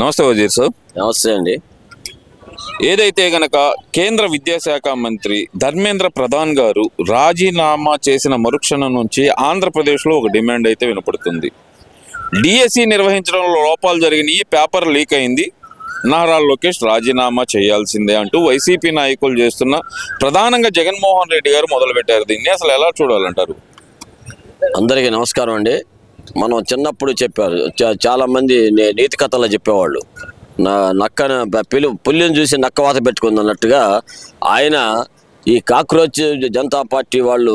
నమస్తే వజీర్ సార్. నమస్తే అండి. ఏదైతే గనక కేంద్ర విద్యాశాఖ మంత్రి ధర్మేంద్ర ప్రధాన్ గారు రాజీనామా చేసిన మరుక్షణం నుంచి ఆంధ్రప్రదేశ్లో ఒక డిమాండ్ అయితే వినపడుతుంది. డిఎస్సి నిర్వహించడంలో లోపాలు జరిగినాయి, పేపర్ లీక్ అయింది, నారా లోకేష్ రాజీనామా చేయాల్సిందే అంటూ వైసీపీ నాయకులు చేస్తున్న, ప్రధానంగా జగన్మోహన్ రెడ్డి గారు మొదలుపెట్టారు. దీన్ని అసలు ఎలా చూడాలంటారు? అందరికీ నమస్కారం అండి. మనం చిన్నప్పుడు చెప్పారు, చాలామంది నీతి కథలు చెప్పేవాళ్ళు. పుల్లిని చూసి నక్కవాత పెట్టుకుంది అన్నట్టుగా ఆయన ఈ కాక్రోచ్ జనతా పార్టీ వాళ్ళు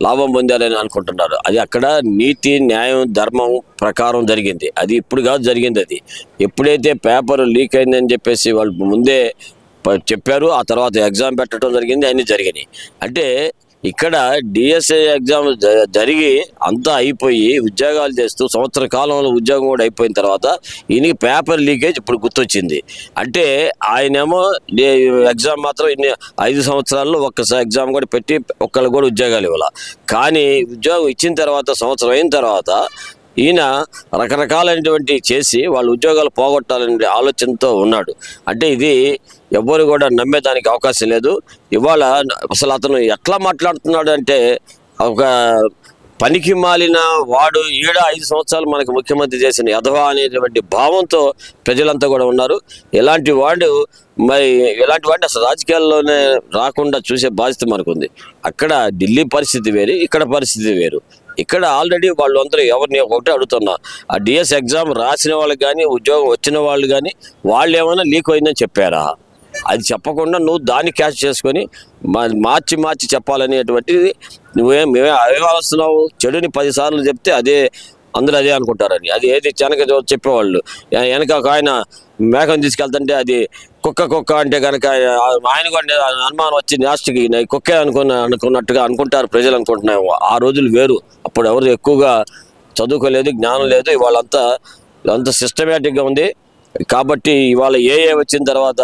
లాభం పొందారని అనుకుంటున్నారు. అది అక్కడ నీతి, న్యాయం, ధర్మం ప్రకారం జరిగింది. అది ఇప్పుడు కాదు జరిగింది. అది ఎప్పుడైతే పేపర్ లీక్ అయిందని చెప్పేసి వాళ్ళు ముందే చెప్పారు, ఆ తర్వాత ఎగ్జామ్ పెట్టడం జరిగింది, అన్నీ జరిగినాయి. అంటే ఇక్కడ డిఎస్ఏ ఎగ్జామ్ జరిగి అంతా అయిపోయి ఉద్యోగాలు చేస్తూ సంవత్సర కాలంలో ఉద్యోగం కూడా అయిపోయిన తర్వాత ఈయనకి పేపర్ లీకేజ్ ఇప్పుడు గుర్తొచ్చింది. అంటే ఆయనేమో ఎగ్జామ్ మాత్రం ఇన్ని 5 సంవత్సరాల్లో ఒక్కసారి ఎగ్జామ్ కూడా పెట్టి ఒక్కళ్ళు కూడా ఉద్యోగాలు ఇవ్వాలి. కానీ ఉద్యోగం ఇచ్చిన తర్వాత సంవత్సరం అయిన తర్వాత ఈయన రకరకాలైనటువంటి చేసి వాళ్ళు ఉద్యోగాలు పోగొట్టాలనే ఆలోచనతో ఉన్నాడు. అంటే ఇది ఎవ్వరు కూడా నమ్మేదానికి అవకాశం లేదు. ఇవాళ అసలు అతను ఎట్లా మాట్లాడుతున్నాడు అంటే, ఒక పనికి మాలిన వాడు 5 సంవత్సరాలు మనకు ముఖ్యమంత్రి చేసిన యధవా అనేటువంటి భావంతో ప్రజలంతా కూడా ఉన్నారు. ఇలాంటి వాడిని అసలు రాజకీయాల్లోనే రాకుండా చూసే బాధ్యత మనకు ఉంది. అక్కడ ఢిల్లీ పరిస్థితి వేరు, ఇక్కడ పరిస్థితి వేరు. ఇక్కడ ఆల్రెడీ వాళ్ళు అందరూ ఎవరిని ఒకటే అడుగుతున్నా, ఆ డిఎస్ ఎగ్జామ్ రాసిన వాళ్ళకి కానీ ఉద్యోగం వచ్చిన వాళ్ళు కానీ వాళ్ళు ఏమైనా లీక్ అయిందని చెప్పారా? అది చెప్పకుండా నువ్వు దాన్ని క్యాచ్ చేసుకొని మార్చి చెప్పాలనేటువంటిది మేమే అవేస్తున్నావు. చెడుని 10 సార్లు చెప్తే అందరూ అదే అనుకుంటారని. అది ఏది వెనక చెప్పేవాళ్ళు, వెనక ఆయన మేకను తీసుకెళ్తుంటే అది కుక్క అంటే కనుక ఆయన కూడా అనుమానం వచ్చి లాస్ట్కి కుక్కే అనుకున్నట్టుగా అనుకుంటారు ప్రజలు అనుకుంటున్నాము. ఆ రోజులు వేరు. అప్పుడు ఎవరు ఎక్కువగా చదువుకోలేదు, జ్ఞానం లేదు. ఇవాళంతా సిస్టమేటిక్గా ఉంది. కాబట్టి ఇవాళ వచ్చిన తర్వాత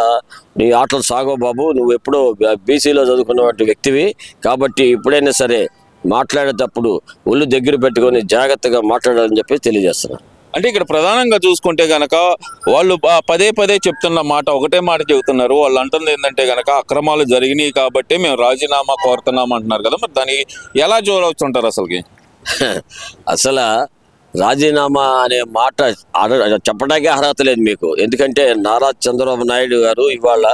నీ ఆటలు సాగో బాబు, నువ్వు ఎప్పుడో బీసీలో చదువుకున్నటువంటి వ్యక్తివి. కాబట్టి ఇప్పుడైనా సరే మాట్లాడేటప్పుడు ఒళ్ళు దగ్గర పెట్టుకొని జాగ్రత్తగా మాట్లాడాలని చెప్పి తెలియజేస్తున్నారు. అంటే ఇక్కడ ప్రధానంగా చూసుకుంటే గనక వాళ్ళు పదే చెప్తున్న మాట, ఒకటే మాట చెబుతున్నారు. వాళ్ళు అంటుంది ఏంటంటే గనక అక్రమాలు జరిగినాయి కాబట్టి మేము రాజీనామా కోరుతున్నాం అంటున్నారు కదా. మరి దాన్ని ఎలా చూడవచ్చుంటారు అసలుకి? అసలు రాజీనామా అనే మాట చెప్పడానికే అర్హత లేదు మీకు. ఎందుకంటే నారా చంద్రబాబు నాయుడు గారు ఇవాళ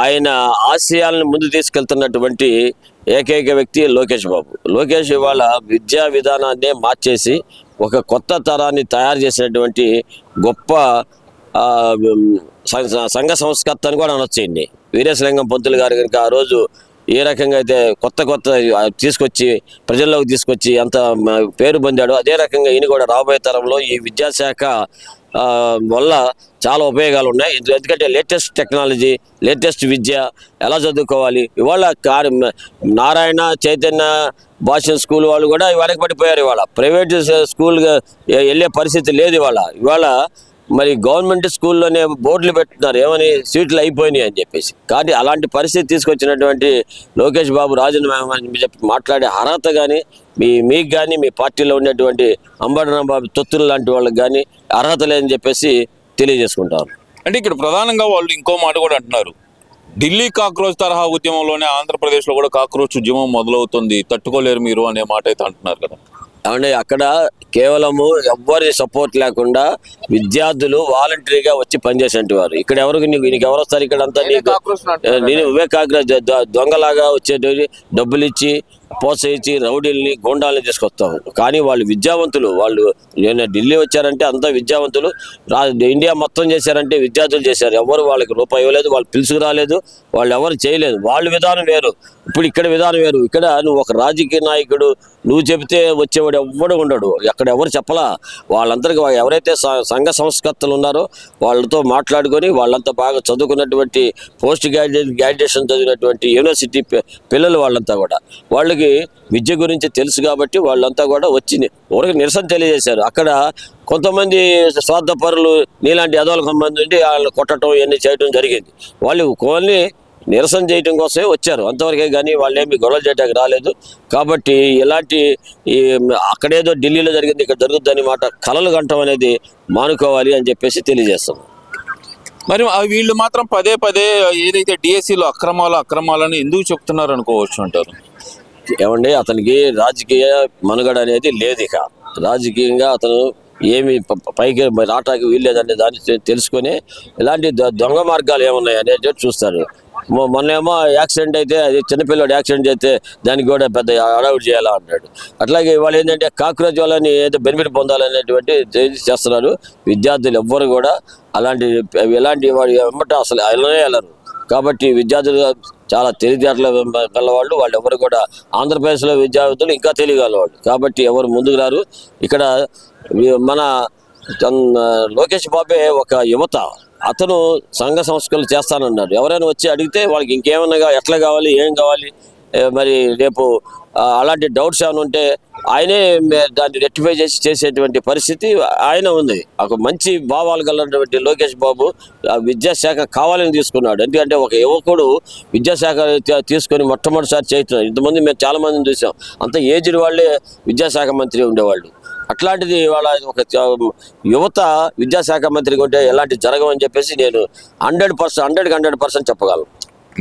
ఆయన ఆశయాలను ముందు తీసుకెళ్తున్నటువంటి ఏకైక వ్యక్తి లోకేష్ బాబు. లోకేష్ ఇవాళ విద్యా విధానాన్ని మార్చేసి ఒక కొత్త తరాన్ని తయారు చేసినటువంటి గొప్ప సంఘ సంస్కర్త అని కూడా అనొచ్చేయండి. వీరేశలింగం పంతులు గారు కనుక ఆ రోజు ఏ రకంగా అయితే కొత్త తీసుకొచ్చి ప్రజల్లోకి తీసుకొచ్చి అంత పేరు పొందాడో, అదే రకంగా ఈయన కూడా రాబోయే తరంలో ఈ విద్యాశాఖ వల్ల చాలా ఉపయోగాలు ఉన్నాయి. ఎందుకంటే లేటెస్ట్ టెక్నాలజీ, లేటెస్ట్ విద్య ఎలా చదువుకోవాలి. ఇవాళ నారాయణ చైతన్య భాష స్కూల్ వాళ్ళు కూడా వెనకబడిపోయారు. ఇవాళ ప్రైవేట్ స్కూల్గా వెళ్ళే పరిస్థితి లేదు. ఇవాళ మరి గవర్నమెంట్ స్కూల్లోనే బోర్డులు పెట్టుతున్నారు, ఏమని సీట్లు అయిపోయినాయి అని చెప్పేసి. కాబట్టి అలాంటి పరిస్థితి తీసుకొచ్చినటువంటి లోకేష్ బాబు రాజీనామా అని చెప్పి మాట్లాడే అర్హత కానీ మీకు కానీ మీ పార్టీలో ఉండేటువంటి అంబటరాంబాబు తొత్తులు లాంటి వాళ్ళకి కానీ అర్హత లేదని చెప్పేసి తెలియజేసుకుంటారు. అంటే ఇక్కడ ప్రధానంగా వాళ్ళు ఇంకో మాట కూడా అంటున్నారు, ఢిల్లీ కాక్రోచ్ తరహా ఉద్యమంలోనే ఆంధ్రప్రదేశ్లో కూడా కాక్రోచ్ ఉద్యమం మొదలవుతుంది, తట్టుకోలేరు మీరు అనే మాట అయితే అంటున్నారు కదా. అంటే అక్కడ కేవలము ఎవ్వరి సపోర్ట్ లేకుండా విద్యార్థులు వాలంటరీగా వచ్చి పనిచేసేటి వారు. ఇక్కడ నీకు ఎవరు వస్తారు? ఇక్కడ అంతా నువ్వే కాక్రోచ్ దొంగలాగా వచ్చేటి డబ్బులు ఇచ్చి ప్రోత్సహించి రౌడీల్ని గోండాలని తీసుకొస్తాము. కానీ వాళ్ళు విద్యావంతులు. నేను ఢిల్లీ వచ్చారంటే అంతా విద్యావంతులు. ఇండియా మొత్తం చేశారంటే విద్యార్థులు చేశారు. ఎవరు వాళ్ళకి రూపాయి ఇవ్వలేదు, వాళ్ళు పిలుచుకు రాలేదు, వాళ్ళు ఎవరు చేయలేదు. వాళ్ళ విధానం వేరు, ఇప్పుడు ఇక్కడ విధానం వేరు. ఇక్కడ నువ్వు ఒక రాజకీయ నాయకుడు, నువ్వు చెబితే వచ్చేవాడు ఎవ్వడు ఉండడు. అక్కడ ఎవరు చెప్పలా. వాళ్ళందరికీ ఎవరైతే సంఘ సంస్కర్తలు ఉన్నారో వాళ్ళతో మాట్లాడుకొని వాళ్ళంతా బాగా చదువుకున్నటువంటి పోస్ట్ గ్రాడ్యుయేషన్ చదివినటువంటి యూనివర్సిటీ పిల్లలు వాళ్ళంతా కూడా వాళ్ళకి విద్య గురించి తెలుసు. కాబట్టి వాళ్ళంతా కూడా వచ్చి ఊరికి నిరసన తెలియజేశారు. అక్కడ కొంతమంది స్వార్థపరులు నీలాంటి యదవులకు సంబంధించి వాళ్ళు కొట్టడం ఇవన్నీ చేయడం జరిగింది. వాళ్ళు ఓన్లీ నిరసన చేయడం కోసమే వచ్చారు అంతవరకే, కానీ వాళ్ళు ఏమి గొడవలు చేయడానికి రాలేదు. కాబట్టి ఇలాంటి ఈ అక్కడేదో ఢిల్లీలో జరిగింది ఇక్కడ జరుగుద్దని మాట కలలు కంటం అనేది మానుకోవాలి అని చెప్పేసి తెలియజేస్తాం. మరి వీళ్ళు మాత్రం పదే పదే ఏదైతే డిఎస్సిలో అక్రమాలను ఎందుకు చెప్తున్నారు అనుకోవచ్చు అంటారు? ఏమండి, అతనికి రాజకీయ మనుగడ అనేది లేదు. ఇక రాజకీయంగా అతను ఏమి పైకి రావటానికి వీల్లేదనే దాన్ని తెలుసుకొని ఇలాంటి దొంగ మార్గాలు ఏమున్నాయి అనేది చూస్తారు. మొన్నేమో యాక్సిడెంట్ అయితే, అది చిన్నపిల్లడు యాక్సిడెంట్ చేస్తే దానికి కూడా పెద్ద అడవుడు చేయాలా అన్నాడు. అట్లాగే వాళ్ళు ఏంటంటే కాక్రోచ్ వాళ్ళని ఏదో బెనిఫిట్ పొందాలనేటువంటి చేస్తున్నారు. విద్యార్థులు ఎవ్వరు కూడా ఎలాంటి వాడు వెంబట అసలు వెళ్ళనే వెళ్ళరు. కాబట్టి విద్యార్థులు చాలా తెలివితేటల గలవాళ్ళు, వాళ్ళు ఎవరు కూడా ఆంధ్రప్రదేశ్లో విద్యార్థులు ఇంకా తెలియగలవాళ్ళు. కాబట్టి ఎవరు ముందుకు రారు. ఇక్కడ మన లోకేష్ బాబే ఒక యువత, అతను సంఘ సంస్కరణలు చేస్తానన్నాడు. ఎవరైనా వచ్చి అడిగితే వాళ్ళకి ఇంకేమన్నా ఎట్లా కావాలి, ఏం కావాలి, మరి రేపు అలాంటి డౌట్స్ ఏమైనా ఉంటే ఆయనే దాన్ని రెక్టిఫై చేసేటువంటి పరిస్థితి ఆయన ఉంది. ఒక మంచి భావాలు కలిగినటువంటి లోకేష్ బాబు విద్యాశాఖ కావాలని తీసుకున్నాడు. ఎందుకంటే ఒక యువకుడు విద్యాశాఖ తీసుకొని మొట్టమొదటిసారి చేస్తున్నారు. ఇంతమంది మేము చాలా మందిని చూసాం, అంత ఏజ్డ్ వాళ్ళే విద్యాశాఖ మంత్రి ఉండేవాళ్ళు. అట్లాంటిది వాళ్ళ ఒక యువత విద్యాశాఖ మంత్రికి ఉంటే ఎలాంటి జరగమని చెప్పేసి నేను 100% చెప్పగలను.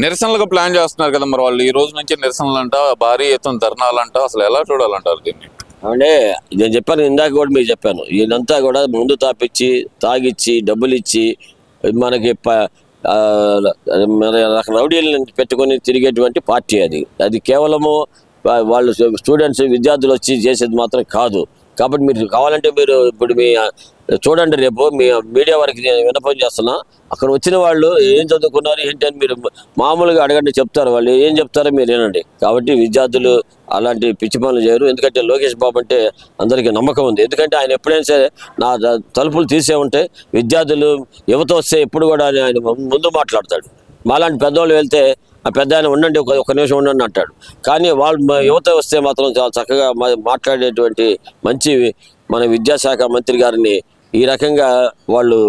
నిరసనలకు ప్లాన్ చేస్తున్నారు కదా, మరి వాళ్ళు ఈ రోజు నుంచి నిరసనలంట, భారీ ఎత్తున ధర్నాలంట, అసలు ఎలా చూడాలంటారు దీన్ని? అంటే నేను చెప్పాను, ఇందాక కూడా మీకు చెప్పాను, వీళ్ళంతా కూడా ముందు తాగిచ్చి డబ్బులు ఇచ్చి మనకి రౌడీలను పెట్టుకొని తిరిగేటువంటి పార్టీ అది కేవలము వాళ్ళు స్టూడెంట్స్ విద్యార్థులు వచ్చి చేసేది మాత్రం కాదు. కాబట్టి మీరు కావాలంటే మీరు ఇప్పుడు మీ చూడండి, రేపు మీ మీడియా వారికి నేను విన్నపం చేస్తున్నా, అక్కడ వచ్చిన వాళ్ళు ఏం చదువుకున్నారు ఏంటి అని మీరు మామూలుగా అడగండి, చెప్తారు. వాళ్ళు ఏం చెప్తారో మీరు వినండి. కాబట్టి విద్యార్థులు అలాంటి పిచ్చి పనులు చేయరు. ఎందుకంటే లోకేష్ బాబు అంటే అందరికీ నమ్మకం ఉంది. ఎందుకంటే ఆయన ఎప్పుడైనా సరే నా తలుపులు తీసే ఉంటే విద్యార్థులు యువత వస్తే ఎప్పుడు కూడా ఆయన ముందు మాట్లాడతాడు. మాలాంటి పెద్దవాళ్ళు వెళ్తే ఆ పెద్ద ఆయన ఉండండి, ఒక నిమిషం ఉండండి అంటాడు. కానీ వాళ్ళు యువత వస్తే మాత్రం చాలా చక్కగా మాట్లాడేటువంటి మంచి మన విద్యాశాఖ మంత్రి గారిని ఈ రకంగా వాళ్ళు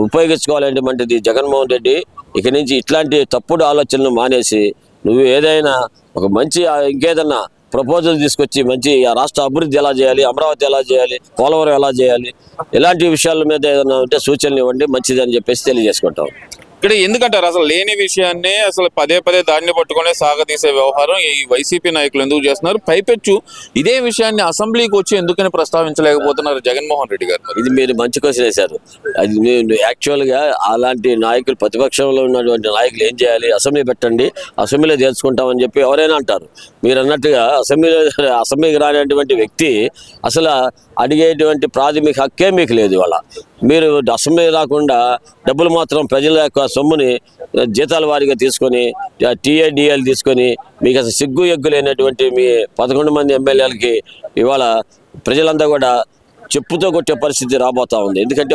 ఉపయోగించుకోవాలంటే మంచిది. జగన్మోహన్ రెడ్డి ఇక నుంచి ఇట్లాంటి తప్పుడు ఆలోచనలు మానేసి నువ్వు ఏదైనా ఒక మంచి ఇంకేదన్నా ప్రపోజల్ తీసుకొచ్చి మంచి రాష్ట్ర అభివృద్ధి ఎలా చేయాలి, అమరావతి ఎలా చేయాలి, పోలవరం ఎలా చేయాలి, ఇలాంటి విషయాల మీద ఏదైనా ఉంటే సూచనలు ఇవ్వండి, మంచిదని చెప్పేసి తెలియజేసుకుంటాం. ఇక్కడ ఎందుకంటారు అసలు లేని విషయాన్ని అసలు పదే దాన్ని పట్టుకునే సాగతీసే వ్యవహారం ఈ వైసీపీ నాయకులు ఎందుకు చేస్తున్నారు? పైపెచ్చు ఇదే విషయాన్ని అసెంబ్లీకి వచ్చి ఎందుకని ప్రస్తావించలేకపోతున్నారు జగన్మోహన్ రెడ్డి గారు? ఇది మీరు మంచి క్వశ్చన్ వేశారు. అది నేను యాక్చువల్గా అలాంటి నాయకులు, ప్రతిపక్షంలో ఉన్నటువంటి నాయకులు ఏం చేయాలి, అసెంబ్లీ పెట్టండి, అసెంబ్లీలో తెలుసుకుంటామని చెప్పి ఎవరైనా అంటారు. మీరు అన్నట్టుగా అసెంబ్లీకి రానటువంటి వ్యక్తి అసలు అడిగేటువంటి ప్రాథమిక హక్కే మీకు లేదు. ఇవాళ మీరు అసెంబ్లీ రాకుండా డబ్బులు మాత్రం ప్రజల యొక్క సొమ్ముని జీతాల వారీగా తీసుకొని టీఏడిఎల్ తీసుకొని మీకు అసలు సిగ్గు ఎగ్గు లేనటువంటి మీ 11 మంది ఎమ్మెల్యేలకి ఇవాళ ప్రజలంతా కూడా చెప్పుతో కొట్టే పరిస్థితి రాబోతా ఉంది. ఎందుకంటే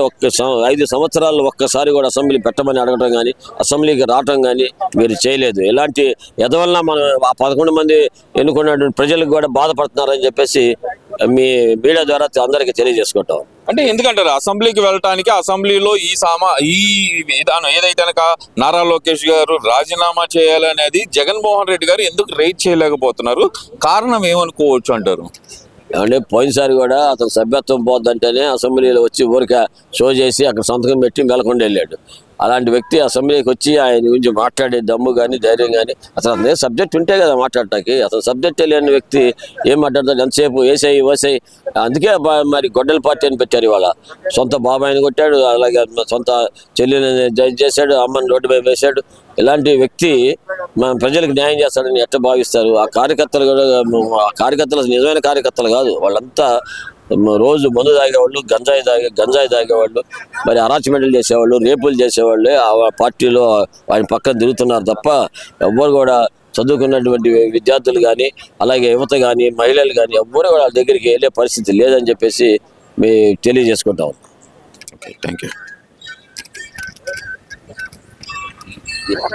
5 సంవత్సరాలు ఒక్కసారి కూడా అసెంబ్లీ పెట్టమని అడగడం కానీ, అసెంబ్లీకి రావడం కానీ మీరు చేయలేదు. ఎలాంటి ఎదవల్ల మనం ఆ 11 మంది ఎన్నుకున్నటువంటి ప్రజలకు కూడా బాధపడుతున్నారని చెప్పేసి మీ మీడియా ద్వారా అందరికీ తెలియజేసుకుంటాం. అంటే ఎందుకంటారు అసెంబ్లీకి వెళ్ళటానికి, అసెంబ్లీలో ఈ విధానం ఏదైతే నారా లోకేష్ గారు రాజీనామా చేయాలనేది జగన్మోహన్ రెడ్డి గారు ఎందుకు రైట్ చేయలేకపోతున్నారు? కారణం ఏమనుకోవచ్చు అంటారు? అంటే పోయినసారి కూడా అతను సభ్యత్వం పోద్దంటేనే అసెంబ్లీలో వచ్చి ఊరికే షో చేసి అక్కడ సంతకం పెట్టి మెలకుండా వెళ్ళాడు. అలాంటి వ్యక్తి అసెంబ్లీకి వచ్చి ఆయన గురించి మాట్లాడే దమ్ము కానీ, ధైర్యం కానీ, అసలు అదే సబ్జెక్ట్ ఉంటే కదా మాట్లాడటానికి. అసలు సబ్జెక్టే లేని వ్యక్తి ఏం మాట్లాడతాడు? ఎంతసేపు వేసాయి ఓసాయి. అందుకే మరి గొడ్డల పార్టీ అని పెట్టారు. ఇవాళ సొంత బాబాయిని కొట్టాడు, అలాగే సొంత చెల్లిని జడ్జి చేశాడు, అమ్మని రోడ్డు పై వేశాడు. ఇలాంటి వ్యక్తి మన ప్రజలకు న్యాయం చేస్తాడని ఎట్లా భావిస్తారు? ఆ కార్యకర్తలు కూడా, ఆ కార్యకర్తలు నిజమైన కార్యకర్తలు కాదు, వాళ్ళంతా రోజు మందు తాగేవాళ్ళు, గంజాయి తాగేవాళ్ళు, మరి అరాచమెంట్లు చేసేవాళ్ళు, రేపులు చేసేవాళ్ళు ఆ పార్టీలో ఆయన పక్కన తిరుగుతున్నారు తప్ప ఎవ్వరు కూడా చదువుకున్నటువంటి విద్యార్థులు కానీ, అలాగే యువత కానీ, మహిళలు కానీ ఎవ్వరు కూడా వాళ్ళ దగ్గరికి వెళ్ళే పరిస్థితి లేదని చెప్పేసి మేము తెలియజేసుకుంటాం. Thank you.